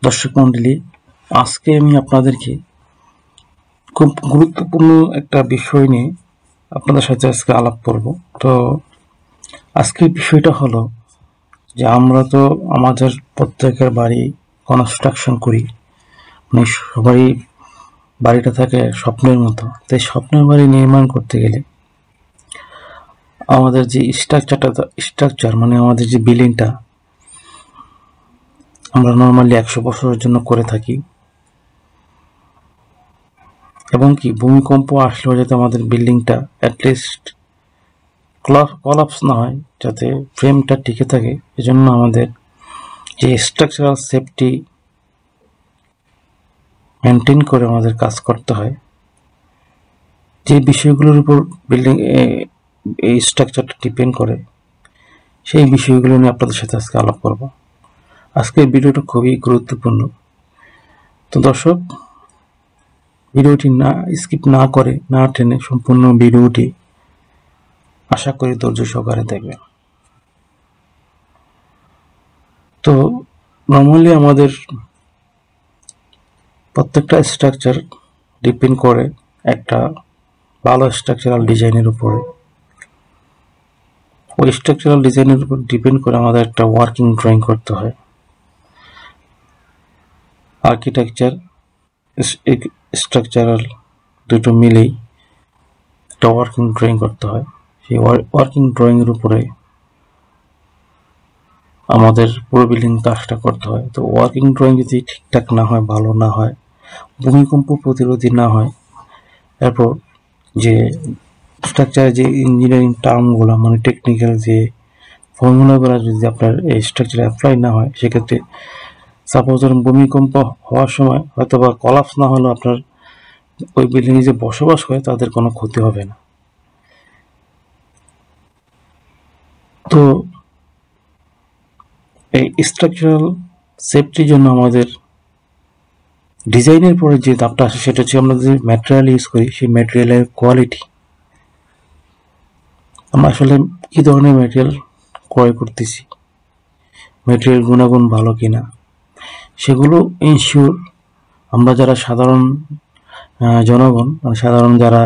দর্শক মণ্ডলী, আজকে আমি আপনাদেরকে খুব গুরুত্বপূর্ণ একটা বিষয় নিয়ে আপনাদের সাথে আজকে আলাপ করব। তো আজকের বিষয়টা হলো যে আমরা তো আমাদের প্রত্যেকের বাড়ি কনস্ট্রাকশন করি, মানে সবারই বাড়িটা থাকে স্বপ্নের মতো। তাই স্বপ্নের বাড়ি নির্মাণ করতে গেলে আমাদের যে স্ট্রাকচার মানে আমাদের যে বিল্ডিংটা আমরা নর্মালি 100 বছরের জন্য করে থাকি, এবং কি ভূমিকম্প আসলেও যাতে আমাদের বিল্ডিংটা অ্যাটলিস্ট কলাপস না হয়, যাতে ফ্রেমটা টিকে থাকে, এজন্য আমাদের যে স্ট্রাকচারাল সেফটি মেনটেন করে আমাদের কাজ করতে হয়। যে বিষয়গুলোর উপর বিল্ডিং এই স্ট্রাকচারটা ডিপেন্ড করে, সেই বিষয়গুলো নিয়ে আপনাদের সাথে আজকে আলাপ করব। আজকের ভিডিওটা খুবই গুরুত্বপূর্ণ। তো দর্শক, ভিডিওটি না স্কিপ না করে, না টেনে সম্পূর্ণ ভিডিওটি আশা করি ধৈর্য সহকারে দেখবেন। তো নর্মালি আমাদের প্রত্যেকটা স্ট্রাকচার ডিপেন্ড করে একটা ভালো স্ট্রাকচারাল ডিজাইনের উপরে। ওই স্ট্রাকচারাল ডিজাইনের উপর ডিপেন্ড করে আমাদের একটা ওয়ার্কিং ড্রয়িং করতে হয়। আর্কিটেকচার স্ট্রাকচারাল দুটো মিলেই একটা ওয়ার্কিং ড্রয়িং করতে হয়। সেই ওয়ার্কিং ড্রয়িংয়ের উপরে আমাদের পুরো বিল্ডিং কাজটা করতে হয়। তো ওয়ার্কিং ড্রয়িং যদি ঠিকঠাক না হয়, ভালো না হয়, ভূমিকম্প প্রতিরোধী না হয়, এরপর যে স্ট্রাকচারের যে ইঞ্জিনিয়ারিং টার্মগুলো মানে টেকনিক্যাল যে ফর্মুলাগুলো যদি আপনার এই স্ট্রাকচারে অ্যাপ্লাই না হয়, সেক্ষেত্রে সাপোজ ধরুন ভূমিকম্প হওয়ার সময় হয়তো বা কলাপস না হলেও আপনার ওই বিল্ডিংয়ে যে বসবাস করে তাদের কোনো ক্ষতি হবে না। তো এই স্ট্রাকচারাল সেফটির জন্য আমাদের ডিজাইনের পরে যে ধাপটা আসে সেটা হচ্ছে আমরা যে ম্যাটেরিয়াল ইউজ করি সেই ম্যাটেরিয়ালের কোয়ালিটি। আমরা আসলে কি ধরনের ম্যাটেরিয়াল ক্রয় করতেছি, ম্যাটেরিয়াল গুণাগুণ ভালো কিনা, সেগুলো ইনশিওর আমরা যারা সাধারণ জনগণ মানে সাধারণ যারা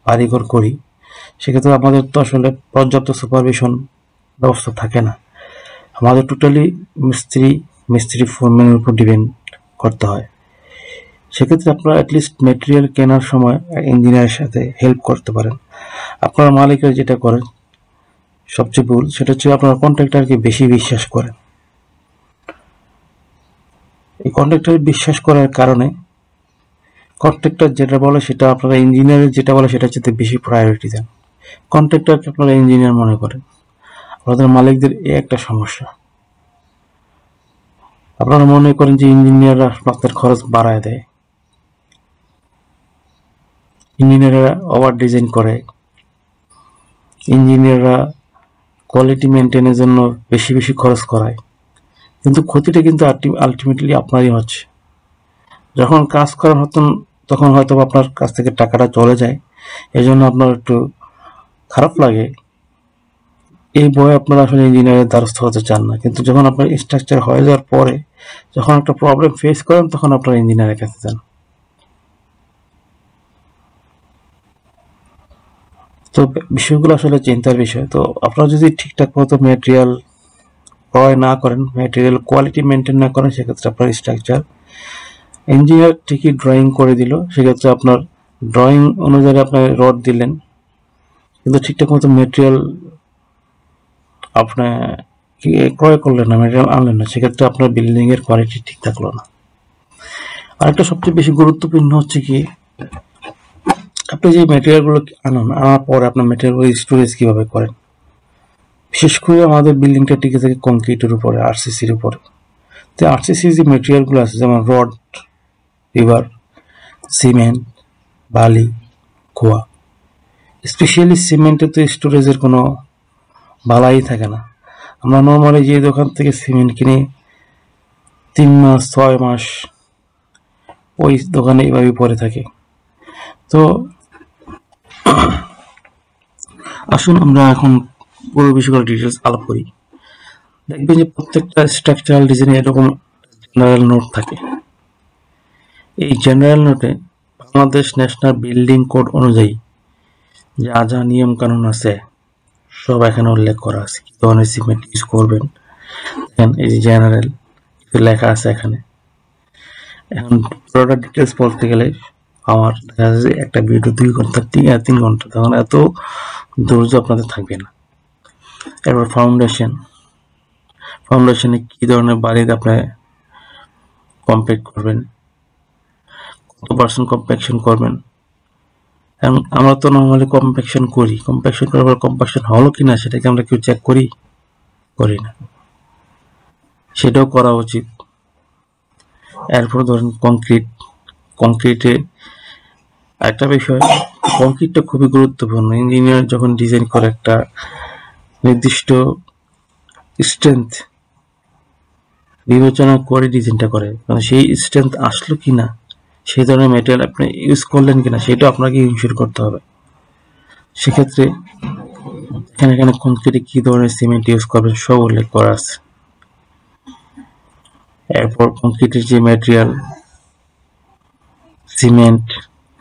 বাড়িঘর করি, সেক্ষেত্রে আমাদের তো আসলে পর্যাপ্ত সুপারভিশন ব্যবস্থা থাকে না। আমাদের টোটালি মিস্ত্রি ফোরম্যানের উপর ডিপেন্ড করতে হয়। সেক্ষেত্রে আপনারা অ্যাটলিস্ট মেটেরিয়াল কেনার সময় ইঞ্জিনিয়ারের সাথে হেল্প করতে পারেন। আপনার মালিকের যেটা করেন সবচেয়ে ভুল, সেটা হচ্ছে আপনার কন্ট্রাক্টরকে বেশি বিশ্বাস করেন। এই কন্ট্রাক্টর বিশ্বাস করার কারণে কন্ট্রাক্টর যেটা বলে সেটা আপনারা ইঞ্জিনিয়ারের যেটা বলে সেটা হচ্ছে বেশি প্রায়োরিটি দেন। কন্ট্রাক্টরকে আপনারা ইঞ্জিনিয়ার মনে করেন। আপনাদের মালিকদের এই একটা সমস্যা, আপনারা মনে করেন যে ইঞ্জিনিয়াররা আপনাদের খরচ বাড়ায় দেয়, ইঞ্জিনিয়াররা ওভার ডিজাইন করে, ইঞ্জিনিয়াররা কোয়ালিটি মেনটেনের জন্য বেশি বেশি খরচ করায়, কিন্তু ক্ষতিটা কিন্তু আলটিমেটলি আপনারই হচ্ছে। যখন কাজ করার হতেন তখন হয়তো আপনার কাছ থেকে টাকাটা চলে যায়, এই জন্য আপনার একটু খারাপ লাগে, এই বয়ে আপনারা আসলে ইঞ্জিনিয়ারের দ্বারস্থ হতে চান না। কিন্তু যখন আপনার স্ট্রাকচার হয়ে যাওয়ার পরে যখন একটা প্রবলেম ফেস করেন তখন আপনারা ইঞ্জিনিয়ারের কাছে যান। তো বিষয়গুলো আসলে চিন্তার বিষয়। তো আপনারা যদি ঠিকঠাক মতো ম্যাটেরিয়াল ক্রয় না করেন, ম্যাটেরিয়াল কোয়ালিটি মেনটেন না করেন, সেক্ষেত্রে আপনার স্ট্রাকচার ইঞ্জিনিয়ার ঠিকই ড্রয়িং করে দিল, সেক্ষেত্রে আপনার ড্রয়িং অনুযায়ী আপনার রড দিলেন, কিন্তু ঠিকঠাক মতো ম্যাটেরিয়াল আপনি ক্রয় করলেন না, ম্যাটেরিয়াল আনলেন না, সেক্ষেত্রে আপনার বিল্ডিং এর কোয়ালিটি ঠিক থাকলো না। আরেকটা সবচেয়ে বেশি গুরুত্বপূর্ণ হচ্ছে কি, আপনি যে ম্যাটেরিয়ালগুলো আনার পরে আপনার ম্যাটেরিয়ালগুলো স্টোরেজ কিভাবে করেন। বিশেষ করে আমাদের বিল্ডিংটা টিকে থাকে কংক্রিটের উপরে, আরসিসির উপরে। তো আরসিসির যে ম্যাটেরিয়ালগুলো আছে যেমন রড, রিভার, সিমেন্ট, বালি, খোয়া, স্পেশালি সিমেন্টে তো স্টোরেজের কোনো বালাই থাকে না। আমরা নর্মালি যে দোকান থেকে সিমেন্ট কিনি 3 মাস 6 মাস ওই দোকানে এইভাবে পড়ে থাকে। তো আসুন আমরা এখন পুরো বিষয়গুলো ডিটেলস আলাপ করি। দেখবেন যে প্রত্যেকটা স্ট্রাকচারাল ডিজাইনে এরকম জেনারেল নোট থাকে। এই জেনারেল নোটে বাংলাদেশ ন্যাশনাল বিল্ডিং কোড অনুযায়ী যা যা নিয়ম কানুন আছে সব এখানে উল্লেখ করা আছে, কি ধরনের সিমেন্ট ইউজ করবেন। এই যে জেনারেল লেখা আছে এখানে। এখন পুরোটা ডিটেলস বলতে গেলে আমার দেখা যাচ্ছে একটা ভিডিও 2 ঘন্টা 3 ঘন্টা, তখন এত ধৈর্য আপনাদের থাকবে না। এরপর ফাউন্ডেশনে কি ধরনের বাড়িতে আপনি কমপ্যাক্ট করবেন, কত পার্সেন্ট কম্প্যাকশন করবেন। এবং আমরা তো নর্মালি কম্প্যাকশন করি, কম্প্যাকশন করার পর কম্প্যাকশন হলো কিনা সেটাকে আমরা কেউ চেক করি না, সেটাও করা উচিত। এরপর ধরেন কংক্রিটে একটা বিষয়, কংক্রিটটা খুবই গুরুত্বপূর্ণ। ইঞ্জিনিয়ার যখন ডিজাইন করে একটা নির্দিষ্ট স্ট্রেংথ বিবেচনা করে ডিজাইনটা করে, কারণ সেই স্ট্রেংথ আসলো কিনা, সেই ধরনের ম্যাটেরিয়াল আপনি ইউজ করলেন কিনা সেটা আপনাকে ইনশিওর করতে হবে। সেক্ষেত্রে এখানে কংক্রিটে কি ধরনের সিমেন্ট ইউজ করবেন সব উল্লেখ করা আছে। এরপর কংক্রিটের যে material, cement,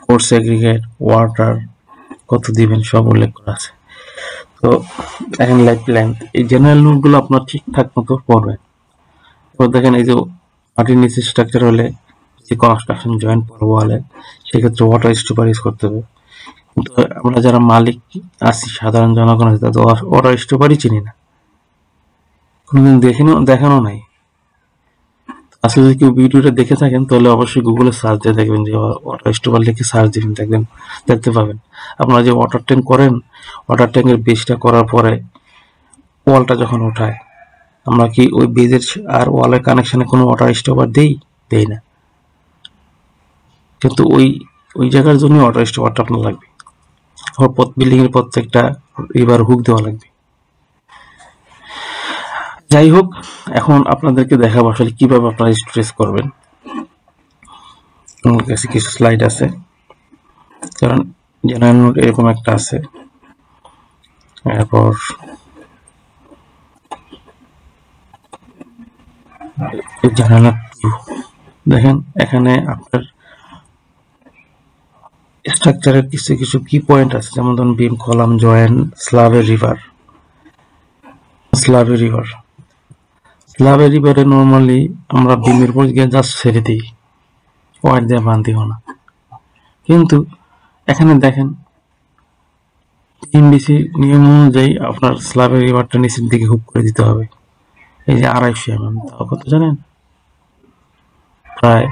course aggregate, water কত দিবেন সব উল্লেখ করা আছে। তো এখন লাইফ লেন্থ, এই জেনারেল নোটগুলো আপনার ঠিকঠাক মতো পড়বেন। তো দেখেন এই যে মাটির নিচে স্ট্রাকচার হলে যে কনস্ট্রাকশন জয়েন্ট পড়বো হলে সেক্ষেত্রে ওয়াটার স্টপার ইউজ করতে হবে। কিন্তু আমরা যারা মালিক আছি, সাধারণ জনগণ আছে, তাদের ওয়াটার স্টপারই চিনি না, কোনোদিন দেখানো নাই। আসলে যদি কেউ ভিডিওটা দেখে থাকেন তাহলে অবশ্যই গুগলে সার্চ দিয়ে দেখবেন, যে ওয়াটার স্টপার লিখে সার্চ দিবেন, দেখতে পাবেন। আপনারা যে ওয়াটার ট্যাঙ্ক করেন, ওয়াটার ট্যাঙ্কের বেসটা করার পরে ওয়ালটা যখন ওঠায়, আমরা কি ওই বেজের আর ওয়ালের কানেকশনে কোনো ওয়াটার স্টপার দেই না, কিন্তু ওই জায়গার জন্য ওয়াটার স্টপারটা আপনার লাগবে। বিল্ডিং এর প্রত্যেকটা রিভার হুক দেওয়া লাগবে। যাই হোক, এখন আপনাদেরকে দেখাবো আসলে কিভাবে আপনারা স্ট্রেস করবেন। আমার কাছে কিছু স্লাইড আছে, কারণ জেনারেল নোট এরকম একটা আছে। এরপর জেনারেল নোট দেখেন, এখানে আপনার স্ট্রাকচারের কিছু কি পয়েন্ট আছে, যেমন ধরুন বিম, কলাম, জয়েন্ট, স্ল্যাবের রিভারে নর্মালি আমরা বিমের উপর গিয়ে জাস্ট ছেড়ে দিই, ওয়ার দিয়ে বাঁধিও না। কিন্তু এখানে দেখেন এমবিসি নিয়ম অনুযায়ী আপনার স্ল্যাবের রিভারটা নিচের দিকে হুক করে দিতে হবে। এই যে 250 mm, তাও কত জানেন? প্রায়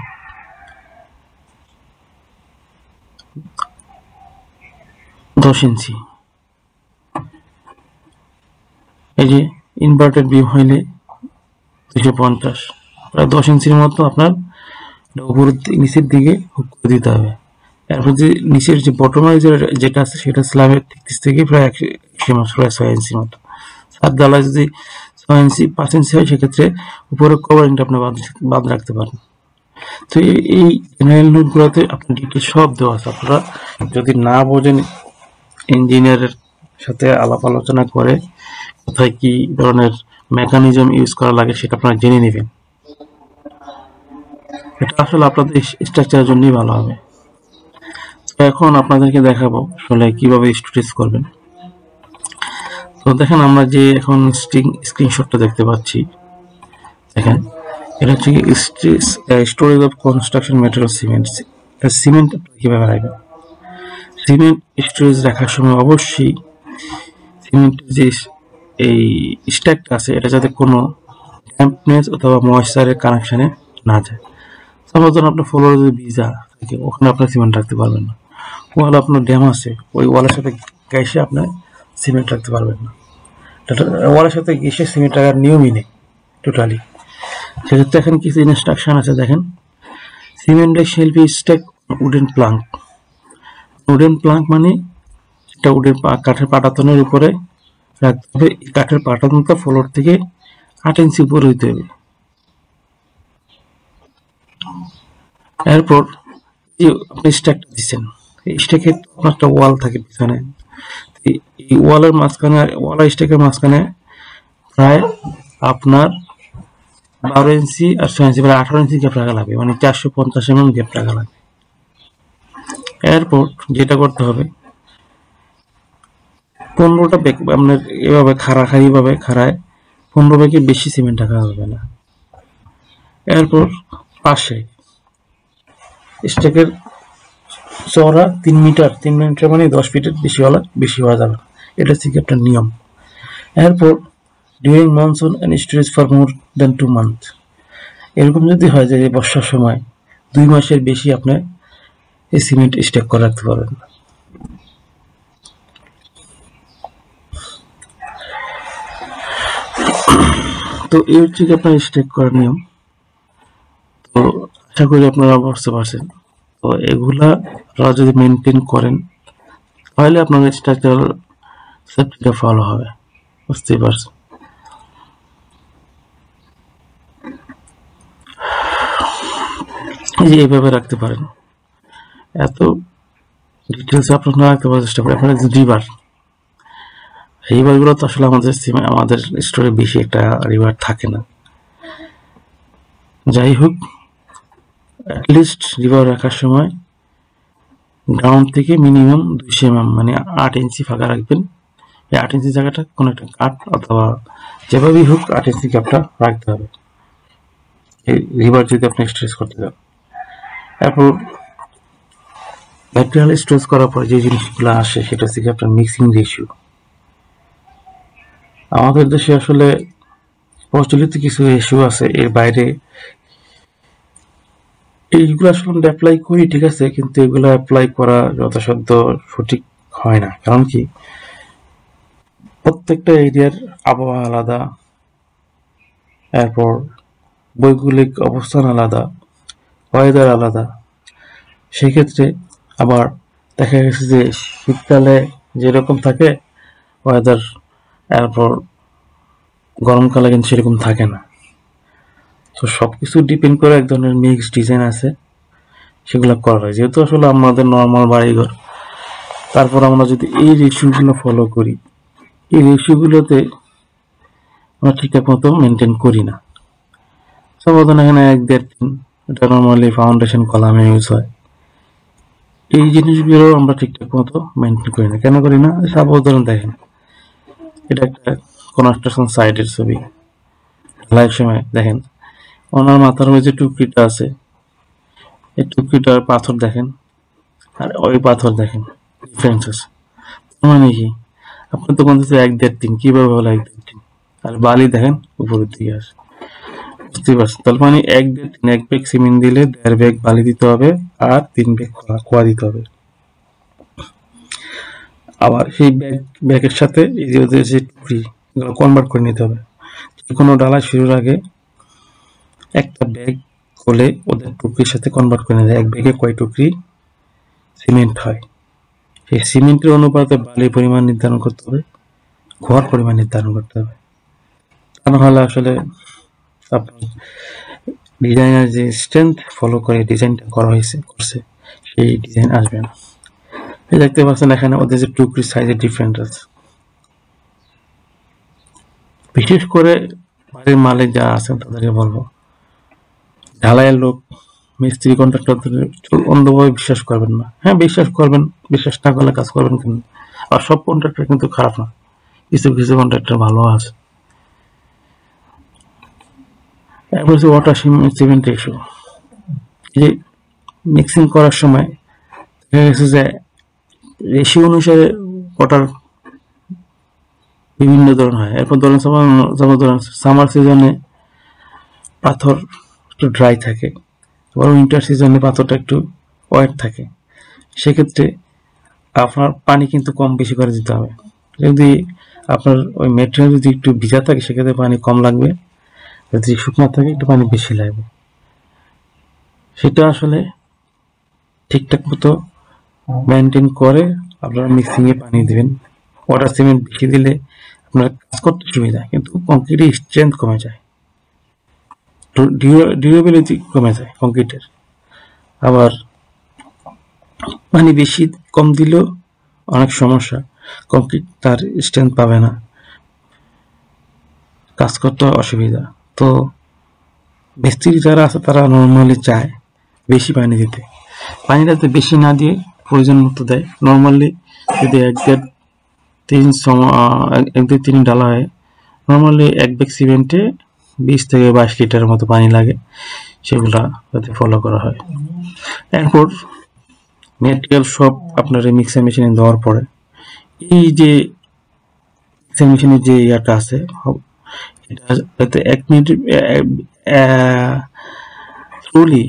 10 ইঞ্চি। এই যে ইনভার্টেড বিম হইলে 250, প্রায় 10 ইঞ্চির মতো আপনার উপরের নিচের দিকে হুক করে দিতে হবে। এরপর যে নিচের যে বটমাইজার যেটা আছে সেটা স্ল্যাবের থিকনেস থেকে প্রায় 6 ইঞ্চি মতো। ছাদ ঢালাই যদি 6 ইঞ্চি 5 ইঞ্চি হয়, সেক্ষেত্রে উপরের কভারিংটা আপনি বাদ রাখতে পারেন। তো এই জেনারেল নোটগুলোতে আপনার ডিটেল সব দেওয়া আছে। আপনারা যদি না বোঝেন, ইঞ্জিনিয়ারের সাথে আলাপ আলোচনা করে কোথায় কি ধরনের মেকানিজম ইউজ করা লাগে সেটা আপনারা জেনে নেবেন। এটা আসলে আপনাদের স্ট্রাকচারের জন্যই ভালো হবে। তো এখন আপনাদেরকে দেখাবো আসলে কিভাবে স্ট্রেস করবেন। তো দেখেন, আমরা যে এখন স্ক্রিনশটটা দেখতে পাচ্ছি, দেখেন এটা হচ্ছে storage of construction material cement কিভাবে রাখবেন। সিমেন্ট স্টোরেজ রাখার সময় অবশ্যই সিমেন্টের যে এই স্ট্যাকটা আছে এটা যাতে কোনো ড্যাম্পনেস অথবা ময়েশ্চারের কানেকশনে না যায়। সাপোজ ধরুন আপনার ফ্লোরে যদি ভিজা থাকে, ওখানে আপনার সিমেন্ট রাখতে পারবেন না। ওয়াল আপনার ড্যাম আছে, ওই ওয়ালের সাথে ঘেঁষে আপনি সিমেন্ট রাখতে পারবেন না। ওয়ালের সাথে ঘেঁষে সিমেন্ট রাখার নিয়মই নেই টোটালি। সেক্ষেত্রে এখানে কিছু ইনস্ট্রাকশন আছে, দেখেন। Cement shall be stack wooden Planck মানে একটা কাঠের পাটাতনের উপরে রাখতে হবে। কাঠের পাটাতনটা ফ্লোর থেকে 8 ইঞ্চি উপরে হইতে হবে। এরপর আপনি স্ট্যাকটা দিচ্ছেন, এই স্ট্যাকের একটা ওয়াল থাকে পিছনে। এই ওয়ালের মাঝখানে, ওয়াল স্ট্যাকের মাঝখানে প্রায় আপনার 12 ইঞ্চি আর 6 ইঞ্চি, মানে 18 ইঞ্চি গ্যাপ রাখা লাগবে, মানে 450 গ্যাপ রাখা লাগবে। এরপর যেটা করতে হবে, 15টা ব্যাগ আপনার এভাবে খাড়াখাড়িভাবে খাড়ায় 15 ব্যাগের বেশি সিমেন্ট রাখা হবে না। এরপর পাশে স্টেকের চওড়া 3 মিটার, 3 মিটার মানে 10 ফিটের বেশি হওয়া যাবে না, এটা হচ্ছে একটা নিয়ম। এরপর during monsoon and storage for more than 2 month, এরকম যদি হয় যে বর্ষার সময় 2 মাসের বেশি আপনি এই সিমেন্ট স্টক করে রাখতে পারবেন না। তো এই হচ্ছে কি আপনার স্টক করার নিয়ম। তো আশা করি আপনারা বুঝতে পারছেন। তো এগুলা আপনারা যদি মেনটেন করেন তাহলে আপনার স্ট্রাকচারাল সেফটিটা ফলো হবে, বুঝতেই পারছেন। এই যে এইভাবে রাখতে পারেন, এত ডিটেলস আপনারা না রাখতে পারার চেষ্টা করেন। আপনার রিভারগুলো তো আসলে আমাদের স্টোরে বেশি একটা রিভার থাকে না। যাই হোক, অ্যাটলিস্ট রিভার রাখার সময় গ্রাউন্ড থেকে মিনিমাম 200 mm মানে 8 ইঞ্চি ফাঁকা রাখবেন। এই 8 ইঞ্চি জায়গাটা কোনো একটা কাঠ অথবা যেভাবেই হোক 8 ইঞ্চি গ্যাপটা রাখতে হবে এই রিভার যদি আপনি স্ট্রেস করতে চান। এরপর ম্যাটেরিয়াল স্ট্রেস করার পর যে জিনিসগুলো আসে সেটা হচ্ছে কি আপনার মিক্সিং রেশিও। আমাদের দেশে আসলে প্রচলিত কিছু রেশিও আছে, এর বাইরে এইগুলো আসলে আমরা অ্যাপ্লাই করি, ঠিক আছে, কিন্তু এগুলো অ্যাপ্লাই করা যথাসাধ্য সঠিক হয় না। কারণ কি, প্রত্যেকটা এরিয়ার আবহাওয়া আলাদা, এরপর ভৌগোলিক অবস্থান আলাদা, ওয়েদার আলাদা। সেক্ষেত্রে আবার দেখা গেছে যে শীতকালে যেরকম থাকে ওয়েদার, এরপর গরমকালে কিন্তু সেরকম থাকে না। তো সবকিছু ডিপেন্ড করে এক ধরনের মিক্স ডিজাইন আছে, সেগুলো করা হয়। যেহেতু আসলে আমাদের নর্মাল বাড়িঘর, তারপর আমরা যদি এই রেশিওগুলো ফলো করি, এই রেশিওগুলোতে আমরা ঠিকঠাক মতো মেনটেন করি না। সাপোজ এখানে 1-1.5-3, এটা নর্মালি ফাউন্ডেশন কলামে ইউজ হয়। এই জিনিসগুলো আমরা ঠিকঠাক মতো মেনটেন করি না। কেন করি না? সাপোজ ধরুন দেখেন, এটা একটা কনস্ট্রাকশন সাইটের ছবি। ঢালাইয়ের সময় দেখেন ওনার মাথার মধ্যে যে টুকরিটা আছে, এই টুকরিটার পাথর দেখেন আর ওই পাথর দেখেন, ডিফারেন্স আছে। মানে কি, আপনার দোকান থেকে 1-1.5-3, কিভাবে হলো 1-1.5? আর বালি দেখেন উপরের দিকে আসে, বুঝতেই পারছেন। তার মানে 1-1.5, 1 ব্যাগ সিমেন্ট দিলে 1.5 ব্যাগ বালি দিতে হবে আর 3 ব্যাগ খোয়া দিতে হবে। আবার সেই ব্যাগের সাথে এই যে ওদের যে টুকরি, এগুলো কনভার্ট করে নিতে হবে। কোনো ঢালাই শুরুর আগে একটা ব্যাগ খুলে ওদের টুকরির সাথে কনভার্ট করে নিতে হবে। 1 ব্যাগে কয় টুকরি সিমেন্ট হয়, সেই সিমেন্টের অনুপাতে বালির পরিমাণ নির্ধারণ করতে হবে, খোয়ার পরিমাণ নির্ধারণ করতে হবে। তা নাহলে আসলে আপনার ডিজাইনার যে স্ট্রেংথ ফলো করে ডিজাইনটা করছে সেই ডিজাইন আসবে না। এই দেখতে পাচ্ছেন এখানে ওদের যে টুকরির সাইজের ডিফারেন্ট আছে। বিশেষ করে বাড়ির মালিক যারা আছেন তাদেরকে বলবো, ঢালাইয়ের লোক, মিস্ত্রি, কন্ট্রাক্টরদের অন্ধভাবে বিশ্বাস করবেন না। হ্যাঁ, বিশ্বাস করবেন, বিশ্বাস না করলে কাজ করবেন কেন? আর সব কন্ট্রাক্টর কিন্তু খারাপ না, কিছু কিছু কন্ট্রাক্টর ভালো আছে। এরপর হচ্ছে ওয়াটার সিমেন্ট রেশিও। যে মিক্সিং করার সময় দেখা গেছে যে রেশিও অনুসারে ওয়াটার বিভিন্ন ধরনের হয়। এরপর ধরেন সামার সিজনে পাথর একটু ড্রাই থাকে, আবার উইন্টার সিজনে পাথরটা একটু ওয়েট থাকে। সেক্ষেত্রে আপনার পানি কিন্তু কম বেশি করে দিতে হবে। যদি আপনার ওই মেটেরিয়াল যদি একটু ভিজা থাকে সেক্ষেত্রে পানি কম লাগবে, যদি শুকনো থাকে একটু পানি বেশি লাগবে। সেটা আসলে ঠিকঠাক মতো মেনটেন করে আপনারা মিক্সিংয়ে পানি দেবেন। ওয়াটার সিমেন্ট বেশি দিলে আপনার কাজ করতে সুবিধা, কিন্তু কংক্রিটের স্ট্রেংথ কমে যায়, ডিউরেবিলিটি কমে যায় কংক্রিটের। আবার পানি বেশি কম দিলেও অনেক সমস্যা, কংক্রিট তার স্ট্রেংথ পাবে না, কাজ করতে অসুবিধা। তো মিস্ত্রি যারা আছে তারা নর্মালি চায় বেশি পানি দিতে, পানিটাতে বেশি না দিয়ে প্রয়োজন মতো দেয়। নর্মালি যদি 1-2-3 ডালা হয়, নর্মালি 1 ব্যাগ সিমেন্টে 20 থেকে 22 লিটারের মতো পানি লাগে, সেগুলা যাতে ফলো করা হয়। এরপর মেটেরিয়াল সব আপনার এই মিক্সার মেশিনে দেওয়ার পরে এই যে মিক্সার মেশিনের যে ইয়াটা আছে এটাতে 1 মিনিট স্লোলি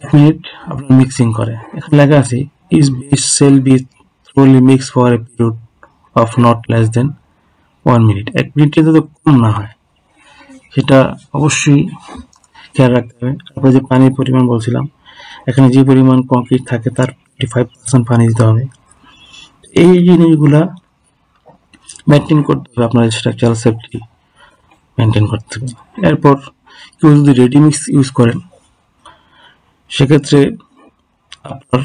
1 মিনিট আপনার মিক্সিং করে। এখানে লেখা আছে is base shall be slowly mix for a period of not less than 1 minute. 1 মিনিটে যাতে কম না হয় সেটা অবশ্যই খেয়াল রাখতে হবে। তারপরে যে পানির পরিমাণ বলছিলাম, এখানে যে পরিমাণ কংক্রিট থাকে তার 55% পানি দিতে হবে। এই জিনিসগুলা মেনটেন করতে হবে, আপনার স্ট্রাকচারাল সেফটি মেনটেন করতে হবে। এরপর কেউ যদি রেডিমিক্স ইউজ করেন সেক্ষেত্রে আপনার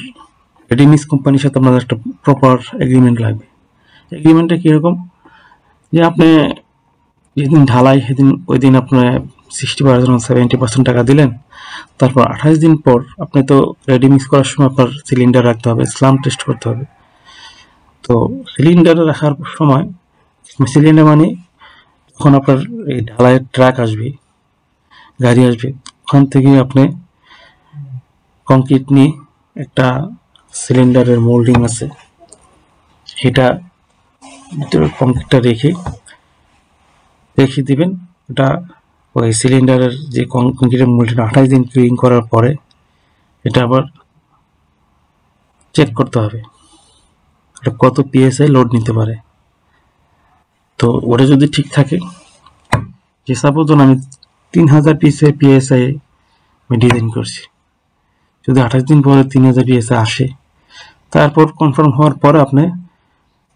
রেডিমিক্স কোম্পানির সাথে আপনার একটা প্রপার এগ্রিমেন্ট লাগবে। এগ্রিমেন্টটা কীরকম, যে আপনি যেদিন ঢালাই সেদিন ওই দিন আপনার 60% টাকা দিলেন, তারপর 28 দিন পর আপনি তো রেডি মিক্স করার সময় আপনার সিলিন্ডার রাখতে হবে, স্লাম টেস্ট করতে হবে। তো সিলিন্ডার রাখার সময় সিলিন্ডার মানে যখন আপনার এই ঢালাইয়ের ট্রাক আসবে, গাড়ি আসবে, ওখান থেকে আপনি কংক্রিট নিয়ে একটা সিলিন্ডারের মোল্ডিং আছে সেটা ভিতরে কংক্রিটটা রেখে দিবেন। ওটা ওই সিলিন্ডারের যে কংক্রিটের মোল্ডিং 28 দিন ক্লিন করার পরে এটা আবার চেক করতে হবে এটা কত পিএসআই লোড নিতে পারে। তো ওটা যদি ঠিক থাকে, যে সাপোজ আমি 3000 পিএসআই আমি ডিজাইন করছি, যদি 28 দিন পরে 3000 পিএসআই আসে, তারপর কনফার্ম হওয়ার পরে আপনি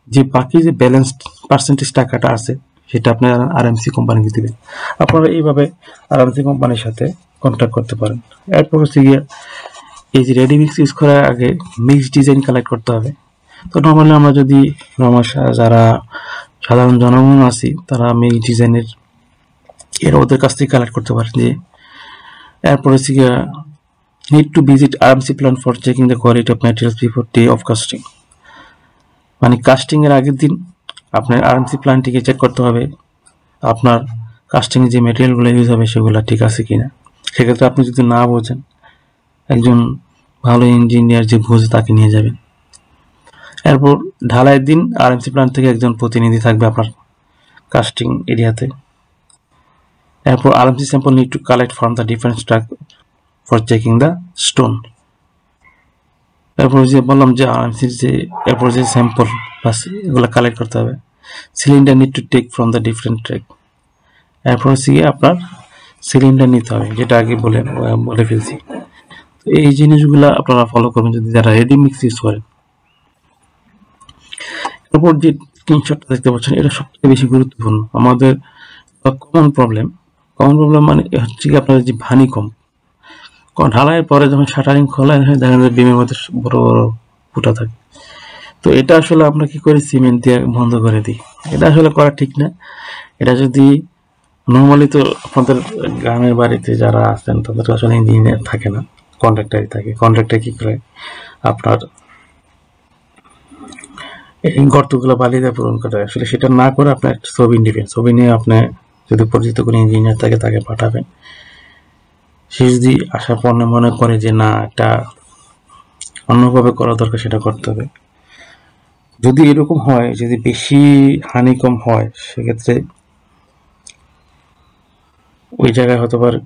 যে বাকি যে ব্যালেন্স পার্সেন্টেজ টাকাটা আছে সেটা আপনার আরএমসি কোম্পানিকে দিবেন। আপনারা এইভাবে আরএমসি কোম্পানির সাথে কন্ট্যাক্ট করতে পারেন। এরপর হচ্ছে গিয়ে এই যে রেডি মিক্স ইউজ করার আগে মিক্স ডিজাইন কালেক্ট করতে হবে। তো নর্মালি আমরা যদি যারা সাধারণ জনগণ আছি তারা মিক্স ডিজাইনের ওদের কাছ থেকে কালেক্ট করতে পারেন। যে এরপর হচ্ছে গিয়ে need to visit RMC plant for checking the quality of materials before day of casting। মানে কাস্টিং এর আগের দিন আপনার আরএমসি প্ল্যান্টটিকে চেক করতে হবে আপনার কাস্টিং এর যে ম্যাটেরিয়ালগুলো ইউজ হবে সেগুলো ঠিক আছে কিনা। সেক্ষেত্রে আপনি যদি না বোঝেন, একজন ভালো ইঞ্জিনিয়ার যে বোঝে তাকে নিয়ে যাবেন। এরপর ঢালাইয়ের দিন আরএমসি প্ল্যান্ট থেকে একজন প্রতিনিধি থাকবে আপনার কাস্টিং এরিয়াতে। এরপর RMC sample need to collect from the different truck for checking the stone. এরপর যে বললাম যে আরএমসির যে এরপর যে স্যাম্পল বাস এগুলো কালেক্ট করতে হবে। Cylinder need to take from the different track. এরপর হচ্ছে গিয়ে আপনার সিলিন্ডার নিতে হবে, যেটা আগে বলে ফেলছি। তো এই জিনিসগুলো আপনারা ফলো করবেন যদি যারা রেডি মিক্স ইউজ করেন। এরপর যে স্ক্রিনশটটা দেখতে পাচ্ছেন এটা সবথেকে বেশি গুরুত্বপূর্ণ। আমাদের কমন প্রবলেম মানে হচ্ছে কি আপনার যে ভানিকম্প, ঢালাইয়ের পরে যখন শাটারিং খোলা হয় দেখা যায় বিমের মধ্যে বড় বড় ফুটা থাকে। তো এটা আসলে আমরা কি করি, সিমেন্ট দিয়ে বন্ধ করে দিই। এটা আসলে করা ঠিক না। এটা যদি নর্মালি তো আপনাদের গ্রামের বাড়িতে যারা আছেন তাদের আসলে ইঞ্জিনিয়ার থাকে না, কন্ট্রাক্টরই থাকে। কন্ট্রাক্টর কি করে আপনার এই গর্তগুলো বালি দিয়ে পূরণ করে, আসলে সেটা না করে আপনার একটা ছবি নেবেন। ছবি নিয়ে আপনি যদি পরিচিত কোনো ইঞ্জিনিয়ার থাকে তাকে পাঠাবেন। সে যদি আসার পর মনে করে যে না এটা অন্যভাবে করা দরকার, সেটা করতে হবে। যদি এরকম হয়, যদি বেশি হানিকম হয়, সেক্ষেত্রে ওই জায়গায় হয়তো পারে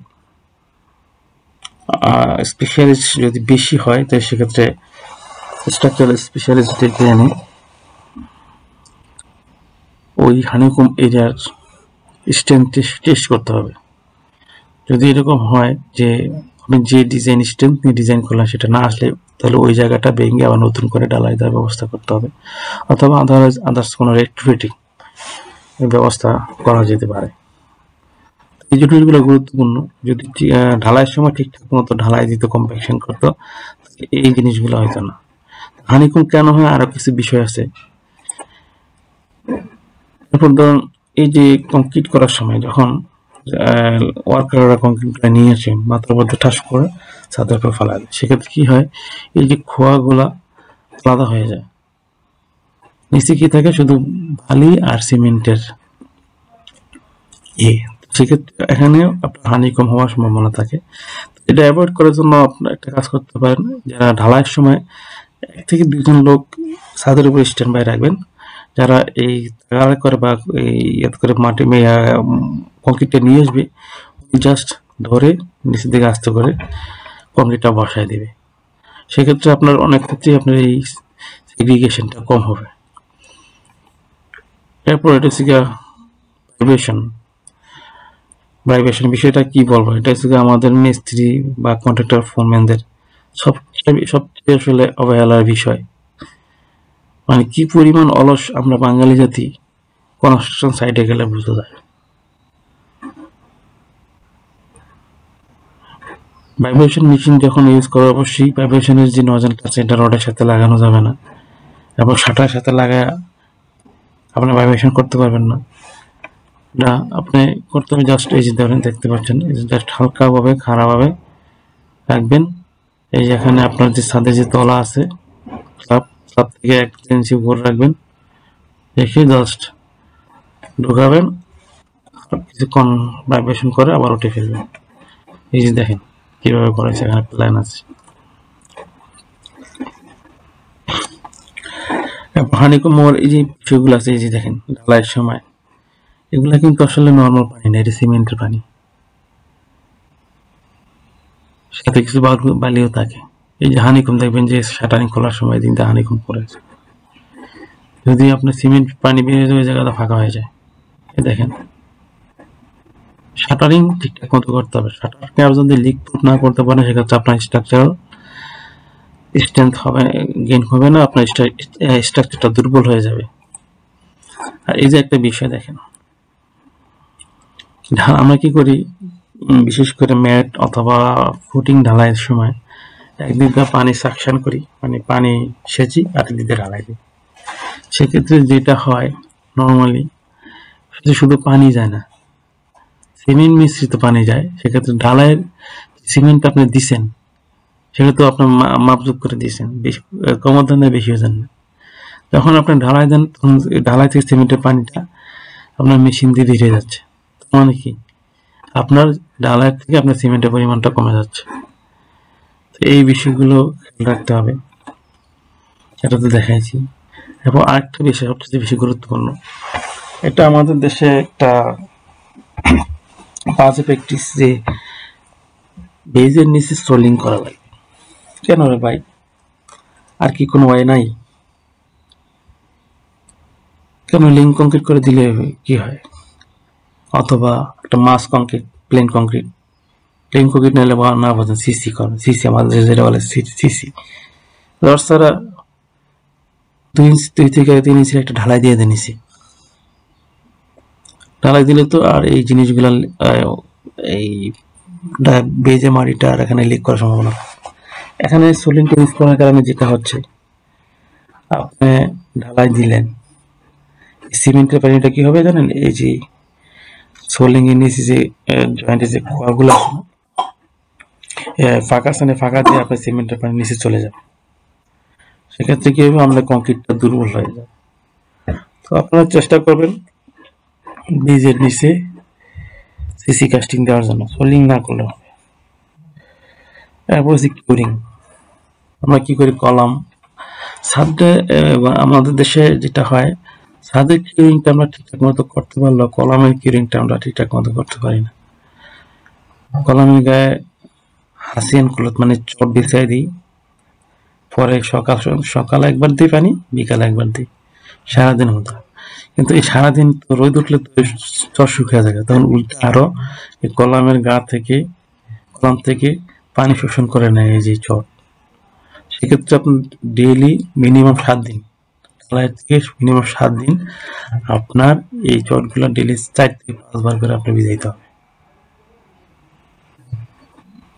স্পেশালিস্ট যদি বেশি হয় তাহলে সেক্ষেত্রে স্ট্রাকচারাল স্পেশালিস্টদেরকে এনে ওই হানিকম এরিয়ার স্ট্রেংথ টেস্ট করতে হবে। যদি এরকম হয় যে আপনি যে ডিজাইন স্ট্রেংথ নিয়ে ডিজাইন করলেন সেটা না আসলে, তাহলে ওই জায়গাটা ভেঙে আবার নতুন করে ঢালাই দেওয়ার ব্যবস্থা করতে হবে, অথবা আদার্স কোনো রেক্টিফিটিং ব্যবস্থা করা যেতে পারে। এই জিনিসগুলো গুরুত্বপূর্ণ। যদি ঢালাইয়ের সময় ঠিকঠাক মতো ঢালাই দিত, কম্প্যাকশন করতো, এই জিনিসগুলো হয়তো না। হানিকম কেন হয় আরো কিছু বিষয় আছে। এরপর ধরুন এই যে কংক্রিট করার সময় যখন ওয়ার্কাররা কংক্রিটটা নিয়ে এসে মাথার মধ্যে ঠাস করে ছাদের উপর ফেলা দেয়। সেক্ষেত্রে কি হয়, এই যে খোয়াগুলা আলাদা হয়ে যায়, নিচে কি থাকে শুধু বালি আর সিমেন্টের সেক্ষেত্রে এখানে আপনার হানিকম হওয়ার সম্ভাবনা থাকে। এটা অ্যাভয়েড করার জন্য আপনার একটা কাজ করতে পারেন, যারা ঢালাইয়ের সময় 1 থেকে 2 জন লোক ছাদের উপর স্ট্যান্ড বাই রাখবেন, যারা এই তাগাড়া করে বা এই করে মাটি কংক্রিটটা নিয়ে আসবে, জাস্ট ধরে নিচের দিকে আস্তে করে কংক্রিটটা বসায় দেবে। সেক্ষেত্রে আপনার অনেক ক্ষেত্রেই আপনার এই সেগ্রিগেশনটা কম হবে। এরপর এটা হচ্ছে ভাইব্রেশন বিষয়টা কি বলবো, এটা হচ্ছে আমাদের মিস্ত্রি বা কন্ট্রাক্টর ফোরম্যানদের সবচেয়ে আসলে অবহেলার বিষয়। মানে কি পরিমাণ অলস আমরা বাঙালি জাতি কনস্ট্রাকশন সাইটে গেলে বুঝতে যায়। ভাইব্রেশন মেশিন যখন ইউজ করে, অবশ্যই ভাইব্রেশনের যে নজলটা আছে এটা রডের সাথে লাগানো যাবে না, এবং শাটারের সাথে লাগায় আপনি ভাইব্রেশন করতে পারবেন না। এটা আপনি করতে হবে জাস্ট এই যে দেখতে পাচ্ছেন, এই যে জাস্ট হালকাভাবে খাড়াভাবে রাখবেন। এই যে এখানে আপনার যে ছাদের যে তলা আছে স্ল্যাব থেকে 1 ইঞ্চি উপরে রাখবেন, রেখে জাস্ট ঢোকাবেন, কিছুক্ষণ ভাইব্রেশন করে আবার উঠে ফেলবেন। এই যে দেখেন কিভাবে করেছে, এখানে প্ল্যান আছে। হানিকম হওয়ার এই যে বিষয়গুলো আছে, এই যে দেখেন ঢালাইয়ের সময় এগুলা কিন্তু আসলে নর্মাল পানি না, এটা সিমেন্টের পানি, সাথে কিছু বালিও থাকে। এই যে হানিকম দেখবেন যে শাটারিং খোলার সময় দিন হানিকম পড়েছে, যদি আপনার সিমেন্ট পানি বেরিয়ে ওই জায়গাটা ফাঁকা হয়ে যায়। দেখেন শাটারিং ঠিকঠাক মতো করতে হবে। শাটারকে আর যদি লিক প্রুফ না করতে পারেন, সেক্ষেত্রে আপনার স্ট্রাকচার স্ট্রেংথ হবে গেইন হবে না, আপনার স্ট্রাকচারটা দুর্বল হয়ে যাবে। আর এই যে একটা বিষয় দেখেন, আমরা কি করি, বিশেষ করে ম্যাট অথবা ফুটিং ঢালাইয়ের সময় একদিক দিয়ে পানি সাকশন করি, মানে পানি সেচি আর একদিক দিয়ে ঢালাই দিই। সেক্ষেত্রে যেটা হয় নর্মালি শুধু পানি যায় না, সিমেন্ট মিশ্রিত পানি যায়। সেক্ষেত্রে ঢালাইয়ের সিমেন্ট আপনি দিচ্ছেন, সেটা তো আপনার মাপজোক করে দিয়েছেন, কমার দামে বেশিও যান না। যখন আপনি ঢালাই দেন, তখন ঢালাই থেকে সিমেন্টের পানিটা আপনার মেশিন দিয়ে বেরিয়ে যাচ্ছে, মানে কি আপনার ঢালাই থেকে আপনার সিমেন্টের পরিমাণটা কমে যাচ্ছে। এই বিষয়গুলো খেয়াল রাখতে হবে, এটা তো দেখাইছি। এবং আরেকটা বিষয় সবচেয়ে বেশি গুরুত্বপূর্ণ, এটা আমাদের দেশে একটা বাজে প্র্যাকটিস, যে বেজের নিচে সোলিং করা লাগে। কেন রে ভাই, আর কি কোনো ওয়ে নাই? কেন লিঙ্ক কংক্রিট করে দিলে কি হয়, অথবা একটা মাস কংক্রিট, প্লেন কংক্রিট নিলে না বোঝেন সিসি করেন, সিসি আমাদের যেটা বলে সিসি রড ছাড়া 2 থেকে 3 ইঞ্চির একটা ঢালাই দিয়ে দেন নিচে। ঢালাই দিলে তো আর এই জিনিসগুলা এই বেজে মাটিটা আর এখানে লিক করার সম্ভাবনা। এখানে সোলিংটা ইউজ করার কারণে যেটা হচ্ছে, আপনি ঢালাই দিলেন, সিমেন্টের পানিটা কি হবে জানেন, এই যে সোলিং এর নিচে যে জয়েন্টে যে খোয়াগুলো আছে, ফাঁকা স্থানে ফাঁকা দিয়ে আপনার সিমেন্টের পানি নিচে চলে যাবে। সেক্ষেত্রে কি হবে, আমাদের কংক্রিটটা দুর্বল হয়ে যাবে। তো আপনারা চেষ্টা করবেন বীজের নিচে সিসি কাস্টিং দেওয়ার জন্য, সোলিং না করলে হবে। এরপর হচ্ছে কিউরিং। আমরা কি করি, কলাম ছাদে, আমাদের দেশে যেটা হয়, ছাদের কিউরিংটা আমরা ঠিকঠাক মতো করতে পারলেও কলামের কিউরিংটা আমরা ঠিকঠাক মতো করতে পারি না। কলামের গায়ে হাসিয়ান ক্লথ মানে চট বিছাই দিই, পরে সকালে একবার দিই পানি, বিকালে একবার দিই, সারাদিন মতো। কিন্তু এই সারাদিন তো রোদ উঠলে তো চট শুকিয়ে যায়, তখন উল্টে আরো এই কলামের কলাম থেকে পানি শোষণ করে নেয় এই যে চট। সেক্ষেত্রে আপনি ডেইলি মিনিমাম 7 দিন, মিনিমাম 7 দিন আপনার এই চটগুলো ডেইলি 4 থেকে 5 বার করে আপনি ভিজাইতে হবে।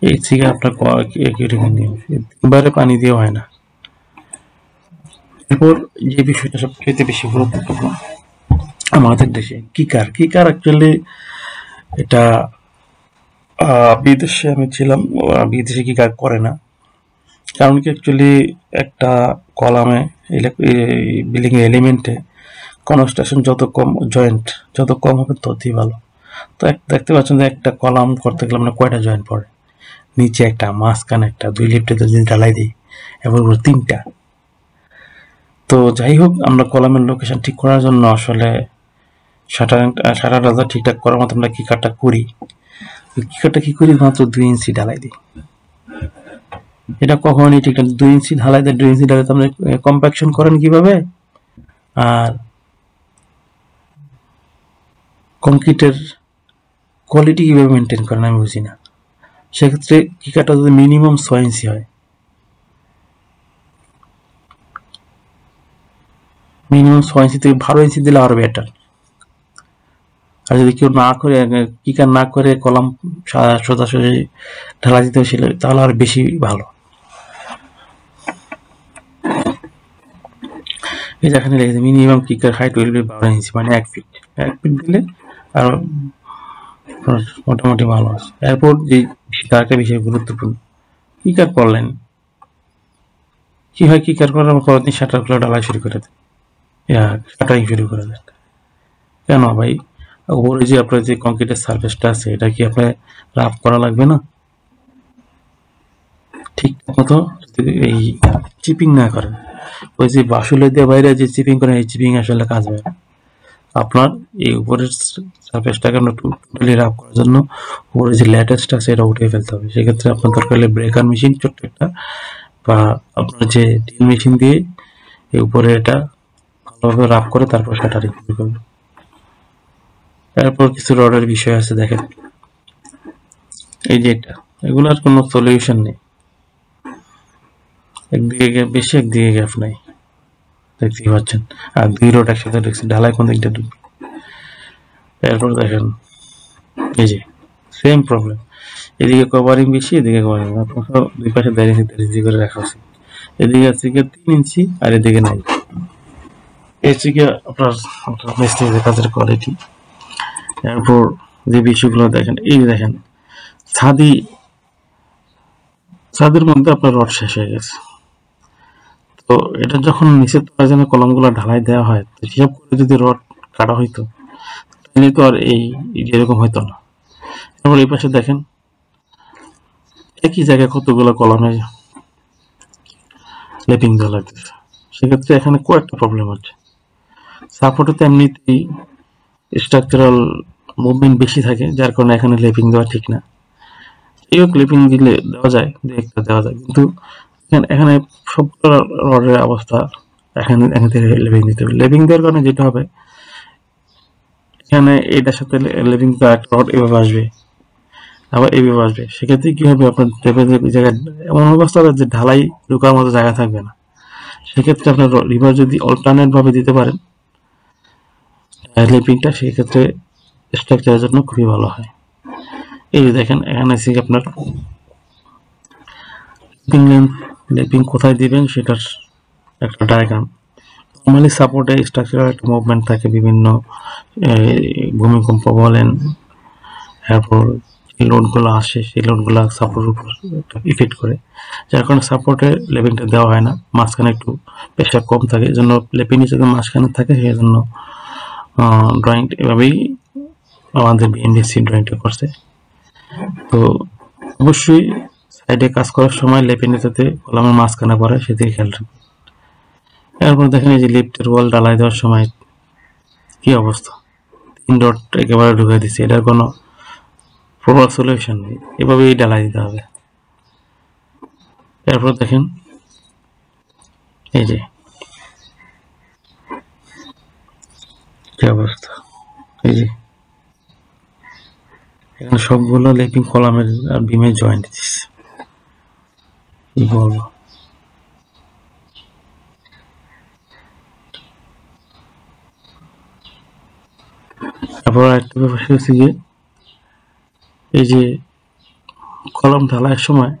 এই থেকে আপনার তিনবারে পানি দিয়ে হয় না। এরপর যে বিষয়টা সবচেয়ে বেশি গুরুত্বপূর্ণ আমাদের দেশে, কিকার অ্যাকচুয়ালি এটা বিদেশে আমি ছিলাম, বিদেশে কি কাজ করে না, কারণ কি অ্যাকচুয়ালি একটা কলামে বিল্ডিং এলিমেন্টে কনস্ট্রাকশন যত কম জয়েন্ট যত কম হবে ততই ভালো। তো দেখতে পাচ্ছেন যে একটা কলাম করতে গেলে মানে কয়টা জয়েন্ট পড়ে, নিচে একটা, মাঝখানে একটা, 2 লিফটে যদি ঢালাই দিই এবং 3টা। তো যাই হোক, আমরা কলামের লোকেশন ঠিক করার জন্য আসলে শাটারটা ঠিকঠাক করার মতো আমরা কি কাটটা করি, কি করি মাত্র 2 ইঞ্চি ঢালাই দিই। এটা কখনই ঠিক না, 2 ইঞ্চি ঢালাই দেয়। 2 ইঞ্চি ঢালাই আপনি কম্প্যাকশন করেন কিভাবে, আর কংক্রিটের কোয়ালিটি কিভাবে মেনটেন করেন আমি বুঝি না। সেক্ষেত্রে কি কাটা যদি মিনিমাম 6 ইঞ্চি হয়, মিনিমাম 6 ইঞ্চি থেকে 12 ইঞ্চি দিলে আরো বেটার। আর যদি কেউ না করে কিকার না করে কলাম সোজাসুজি ঢালা দিতে হয়েছিল তাহলে আর বেশি ভালো। এই যেখানে লিখেছে মিনিমাম কিকার হাইট উইল বি 12 ইঞ্চি, মানে 1 ফিট। 1 ফিট দিলে আর মোটামুটি ভালো আছে। এরপর যে আরেকটা বিষয় গুরুত্বপূর্ণ, কিকার করলেন কি হয়, কিকার করার পর আপনি শাটারগুলো ঢালাই শুরু করে দেন, শাটারিং শুরু করে দেন। কেন ভাই, উপরে যে আপনার যে কংক্রিটের সারফেসটা আছে এটা কি আপনার রাফ করা লাগবে না? ঠিক মতো এই চিপিং না করেন, ওই যে বাসুলে দিয়ে বাইরে যে চিপিং করেন, এই চিপিং আসলে কাজ হয় না। আপনার এই উপরের সারফেসটাকে টোটালি রাফ করার জন্য উপরে যে ল্যাটেস্ট আছে এটা উঠে ফেলতে হবে। সেক্ষেত্রে আপনার দরকার হলে ব্রেকার মেশিন ছোট্ট একটা, বা আপনার যে ড্রিল মেশিন দিয়ে এই উপরে এটা ভালোভাবে রাফ করে তারপর শাটারিং শুরু করবেন। এরপর কিছু রডের বিষয় আছে, দেখেন এই যে এটা, এগুলোর কোনো সলিউশন নেই, একদিকে গ্যাপ বেশি একদিকে গ্যাপ নাই, দেখতেই পাচ্ছেন। আর 2 রড একসাথে ঢুকছে, ঢালাই কোন দিকটা ঢুকবে। এরপর দেখেন এই যে সেম প্রবলেম, এদিকে কভারিং বেশি এদিকে কভারিং, আপনার 2 পাশে 1.5 ইঞ্চি করে রাখা উচিত। এদিকে আছে 3 ইঞ্চি আর এদিকে নাই। এই হচ্ছে কি আপনার মিস্ত্রিদের কাজের কোয়ালিটি। এরপর যে বিষয়গুলো দেখেন, এই দেখেন ছাদের মধ্যে আপনার রড শেষ হয়ে গেছে। তো এটা যখন নিচের তলায় যেন কলমগুলো ঢালাই দেওয়া হয়, হিসাব করে যদি রড কাটা হইতো তাহলে তো আর এই এরকম হইতো না। এরপর এই পাশে দেখেন একই জায়গায় কতগুলো কলমে লেপিং দেওয়া লাগতেছে। সেক্ষেত্রে এখানে কয়েকটা প্রবলেম আছে। সাপোর্টে তো এমনিতেই স্ট্রাকচারাল মুভমেন্ট বেশি থাকে, যার কারণে এখানে লেপিং দেওয়া ঠিক না। এই ক্লিপিং দিলে দেওয়া যায়, একটা দেওয়া যায়, কিন্তু এখানে সবগুলো রডের অবস্থা এখান থেকে লেপিং দিতে হবে। লেপিং দেওয়ার কারণে যেটা হবে, এখানে এটার সাথে লেপিং দেওয়া একটা রড এভাবে আসবে, আবার এইভাবে আসবে। সেক্ষেত্রে কি হবে, আপনার জায়গায় এমন অবস্থা হবে যে ঢালাই ঢোকার মতো জায়গা থাকবে না। সেক্ষেত্রে আপনার রিভার যদি অল্টারনেট ভাবে দিতে পারেন লেপিংটা, সেক্ষেত্রে স্ট্রাকচারের জন্য খুবই ভালো হয়। এই যে দেখেন এখানে আছে আপনার লেপিং কোথায় দিবেন সেটার একটা ডায়াগ্রাম। নর্মালি সাপোর্টে স্ট্রাকচারাল একটা মুভমেন্ট থাকে, বিভিন্ন ভূমিকম্প বলেন, এরপর লোডগুলো আসে, সেই লোডগুলো সাপোর্টের উপর একটা ইফেক্ট করে, যার কারণে সাপোর্টে লেপিংটা দেওয়া হয় না। মাঝখানে একটু প্রেশার কম থাকে, এই জন্য লেপিং যদি মাঝখানে থাকে সেই জন্য ড্রয়িং এভাবেই আমাদের বিএনডিসি ড্রয়িংটা করছে। তো অবশ্যই সাইডে কাজ করার সময় লেপিংটা যাতে কলামের মাঝখানে পড়ে সেদিকে খেয়াল রাখবেন। এরপর দেখেন এই যে লিফটের ওয়াল ঢালাই দেওয়ার সময় কি অবস্থা, 3 ডট একেবারে ঢুকে দিচ্ছে, এটার কোনো প্রপার সলিউশন নেই, এভাবেই ঢালাই দিতে হবে। এরপর দেখেন এই যে কি অবস্থা, এই যে এখানে সবগুলো লেপিং কলামের আর বিমের জয়েন্ট দিচ্ছে, কি বলবো। তারপর আরেকটা ব্যাপার হচ্ছে যে এই যে কলাম ঢালাইয়ের সময়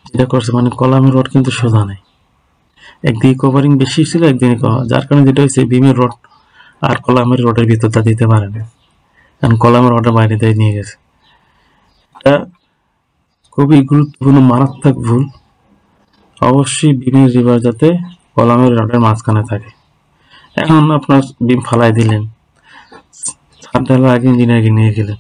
যেটা করছে, মানে কলামের রড কিন্তু সোজা নেই, একদিকে কভারিং বেশি ছিল একদিকে কম, যার কারণে যেটা হচ্ছে বিমের রড আর কলামের রডের ভিতরটা দিতে পারে না। কারণ কলামের রডের বাইরে দিয়ে নিয়ে গেছে। এটা খুবই গুরুত্বপূর্ণ মারাত্মক ভুল। অবশ্যই বিমের রিভার যাতে কলামের রডের মাঝখানে থাকে। এখন আপনার বিম ফালাই দিলেন, ছাদ ঢালার আগে ইঞ্জিনিয়ারকে নিয়ে গেলেন,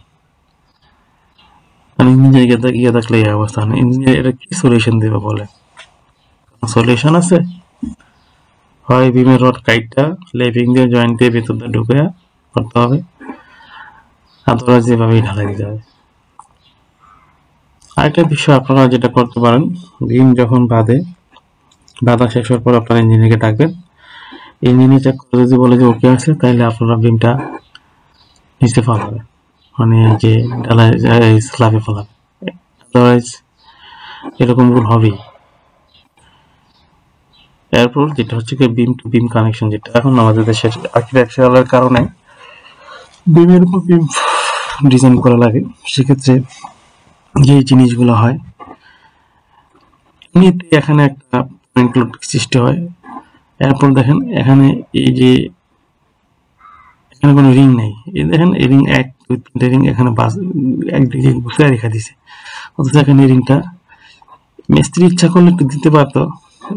মানে ইঞ্জিনিয়ার গিয়ে থাকলে এই অবস্থা। ইঞ্জিনিয়ার এটা কি সলিউশন দেবে বলে? সলিউশন আছে? হয় বিমের রড কাইটটা লেপিং দিয়ে জয়েন্ট দিয়ে ভেতর দিয়ে ঢুকে করতে হবে, আদারওয়াইজ যেভাবেই ঢালাই দিতে হবে। আরেকটা বিষয় আপনারা যেটা করতে পারেন, বিম যখন বাঁধা শেষ হওয়ার পর আপনারা ইঞ্জিনিয়ারকে ডাকবেন। ইঞ্জিনিয়ার চেক করে যদি বলে যে ওকে আছে, তাহলে আপনারা বিমটা নিচে ফেলাবে, মানে যে ঢালাই স্ল্যাবে ফেলাবে। আদারওয়াইজ এরকম ভুল হবেই। এরপর যেটা হচ্ছে কি বিম টু বিম কানেকশন, যেটা এখন আমাদের দেশের আর্কিটেকচারালের কারণে বিমের উপর বিম ডিজাইন করা লাগে। সেক্ষেত্রে যে জিনিসগুলো হয়, এমনিতে এখানে একটা পয়েন্ট লোড সৃষ্টি হয়। এরপর দেখেন এখানে এই যে এখানে কোনো রিং নেই, এই দেখেন এই রিং 1 2 3 রিং এখানে একদিকে ঘুষে রেখে দিছে। অথচ এখানে রিংটা মিস্ত্রি ইচ্ছা করলে একটু দিতে পারতো,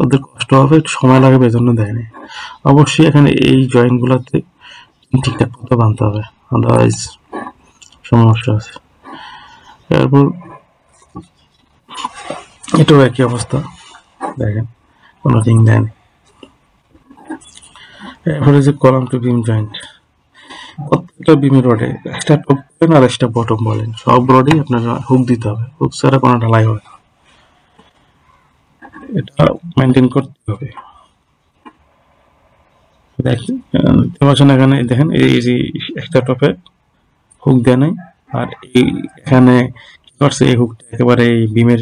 ওদের কষ্ট হবে, একটু সময় লাগবে, এজন্য দেয় না। অবশ্যই এখানে এই জয়েন্ট গুলাতে ঠিকঠাক মতো বাঁধতে হবে, আদারওয়াইজ সমস্যা আছে। এরপর এটাও একই অবস্থা, দেখেন কোনো রিং দেয়নি। এরপরে যে কলাম টু বিম জয়েন্ট, প্রত্যেকটা বিমের রডে একটা টপ বলেন আর একটা বটম বলেন, সব রডেই আপনারা হুক দিতে হবে। হুক ছাড়া কোনো ঢালাই হবে না, এটা মেনটেন করতে হবে। দেখেন এখানে দেখেন এই যে একটা টপে হুক দেয় নাই, আর এখানে কি করছে, এই হুকটা একেবারে এই বিমের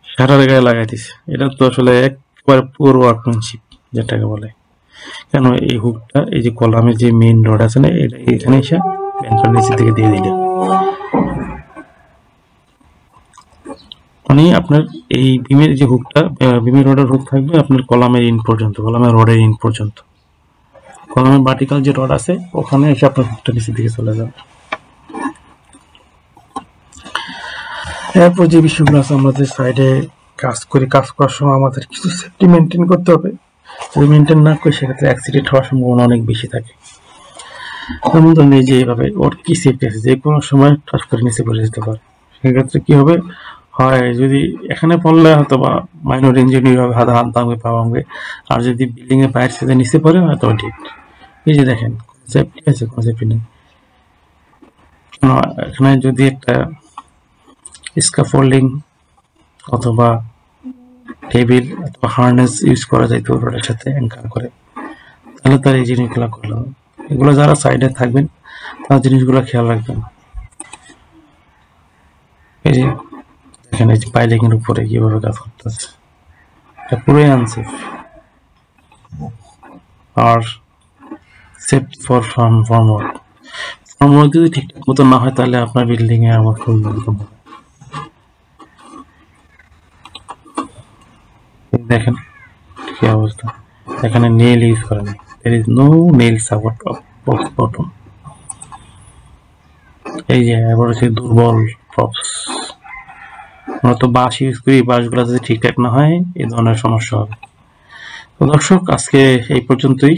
শাটার গায়ে লাগাই দিছে। এটা তো আসলে একবারে পুরো ওয়ার্কম্যানশিপ যেটাকে বলে। কেন এই হুকটা এই যে কলামের যে মেইন রড আছে না, এটা এখানে এসে ব্যাংকের নিচে থেকে দিয়ে দিলে, মানে আপনার এই বিমের যে হুকটা, বিমের রডের হুক থাকবে আপনার কলামের ইন পর্যন্ত, কলামের রডের ইন পর্যন্ত। কলামের ভার্টিক্যাল যে রড আছে ওখানে এসে আপনার হুকটা নিচের দিকে চলে যাবে। এরপর যে বিষয়গুলো আছে, আমাদের সাইডে কাজ করার সময় আমাদের কিছু সেফটি মেনটেন করতে হবে। যদি মেনটেন না করি সেক্ষেত্রে অ্যাক্সিডেন্ট হওয়ার সম্ভাবনা অনেক বেশি থাকে। যেমন ধরুন এই যে এইভাবে ওর কি সেফটি আছে, যে কোনো সময় ঠাস করে নিচে পড়ে যেতে পারে। সেক্ষেত্রে কি হবে, হয় যদি এখানে পড়লে হয়তো বা মাইনর ইঞ্জুরি হবে, হাত ভাঙবে, পা ভাঙবে। আর যদি বিল্ডিং এর বাইরে থেকে নিচে পড়ে হয়তো ঠিক। এই যে দেখেন সেফটি আছে, কোনো সেফটি নেই। এখানে যদি একটা স্ক্যাফোল্ডিং অথবা টেবিল অথবা হার্নেস ইউজ করা যায় তো রডের সাথে অ্যাঙ্কার করে, তাহলে তার এই জিনিসগুলো করলাম। এগুলো যারা সাইডে থাকবেন তার জিনিসগুলো খেয়াল রাখবেন। এই যে দেখেন এই যে পাইলিং এর উপরে কিভাবে কাজ করতেছে, এটা পুরোই আনসেফ। আর সেফটি ফর ফর্মওয়ার্ক যদি ঠিকঠাক মতো না হয় তাহলে আপনার বিল্ডিং এ আমার খুব এরকম হবে। দেখেন কি অবস্থা, এখানে নেল ইউজ করা নেই, there is no nail support of box bottom। এই যে এবার হচ্ছে দুর্বল প্রপস, আমরা তো বাঁশ ইউজ করি, বাঁশগুলো যদি ঠিকঠাক না হয় এই ধরনের সমস্যা হবে। তো দর্শক আজকে এই পর্যন্তই।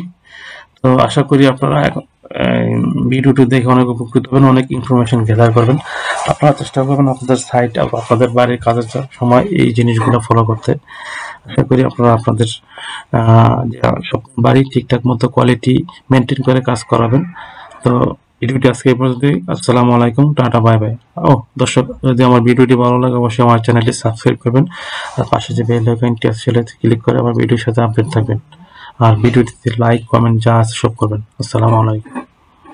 তো আশা করি আপনারা ভিডিওটি দেখে অনেক উপকৃত হবেন, অনেক ইনফরমেশন গ্যাদার করবেন। আপনারা চেষ্টা করবেন আপনাদের সাইট আপনাদের বাড়ির কাজের সময় এই জিনিসগুলো ফলো করতে। আশা করি আপনারা আপনাদের বাড়ি ঠিকঠাক মতো কোয়ালিটি মেনটেন করে কাজ করাবেন। তো ভিডিওটি আজকে এই পর্যন্তই। আসসালামু আলাইকুম, টাটা, বাই বাই। দর্শক, যদি আমার ভিডিওটি ভালো লাগে অবশ্যই আমার চ্যানেলটি সাবস্ক্রাইব করবেন, আর পাশে যে বেল আইকনটি আছে সেটাতে ক্লিক করে আমার ভিডিওর সাথে আপডেট থাকবেন। আর ভিডিওটিতে লাইক কমেন্ট যা আছে সব করবেন। আসসালামু আলাইকুম।